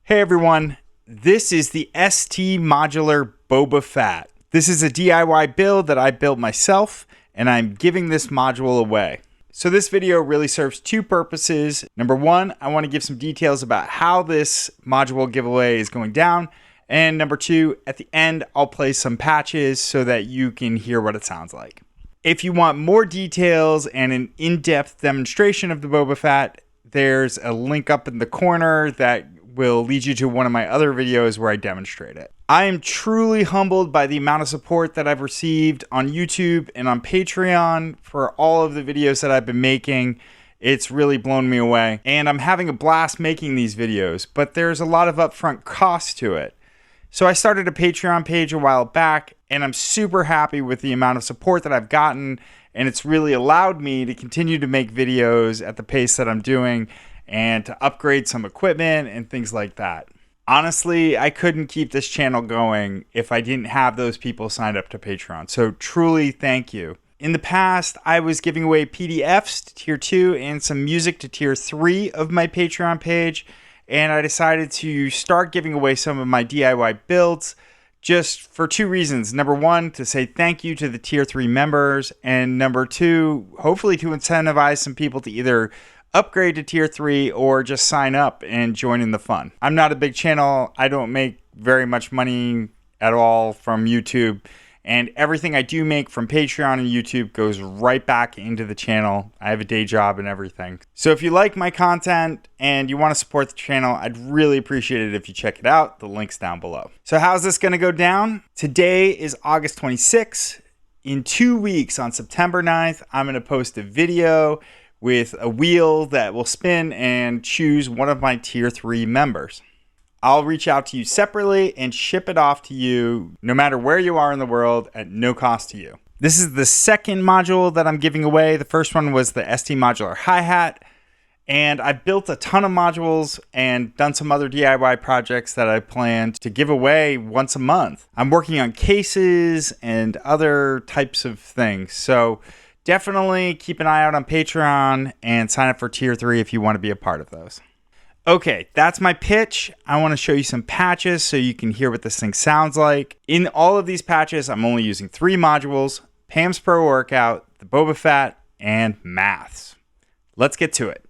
Hey everyone, this is the ST Modular Boba Fett. This is a DIY build that I built myself, and I'm giving this module away. So this video really serves two purposes. Number one, I want to give some details about how this module giveaway is going down. And number two, at the end, I'll play some patches so that you can hear what it sounds like. If you want more details and an in-depth demonstration of the Boba Fett, there's a link up in the corner that will lead you to one of my other videos where I demonstrate it. I am truly humbled by the amount of support that I've received on YouTube and on Patreon for all of the videos that I've been making. It's really blown me away, and I'm having a blast making these videos, but there's a lot of upfront costs to it. So I started a Patreon page a while back, and I'm super happy with the amount of support that I've gotten, and it's really allowed me to continue to make videos at the pace that I'm doing and to upgrade some equipment and things like that. Honestly, I couldn't keep this channel going if I didn't have those people signed up to Patreon. So truly, thank you. In the past, I was giving away PDFs to Tier 2 and some music to Tier 3 of my Patreon page, and I decided to start giving away some of my DIY builds just for two reasons. Number one, to say thank you to the Tier 3 members, and number two, hopefully to incentivize some people to either upgrade to Tier 3 or just sign up and join in the fun. I'm not a big channel. I don't make very much money at all from YouTube, and everything I do make from Patreon and YouTube goes right back into the channel. I have a day job and everything. So if you like my content and you want to support the channel, I'd really appreciate it if you check it out. The link's down below. So how's this going to go down? Today is August 26th. In 2 weeks, on September 9th, I'm going to post a video with a wheel that will spin and choose one of my Tier 3 members. I'll reach out to you separately and ship it off to you no matter where you are in the world at no cost to you. This is the second module that I'm giving away. The first one was the ST Modular hi-hat, and I've built a ton of modules and done some other DIY projects that I plan to give away once a month. I'm working on cases and other types of things. So definitely keep an eye out on Patreon and sign up for Tier 3 if you want to be a part of those. Okay, that's my pitch. I want to show you some patches so you can hear what this thing sounds like. In all of these patches, I'm only using 3 modules: Pam's Pro Workout, the Boba Fett, and Maths. Let's get to it.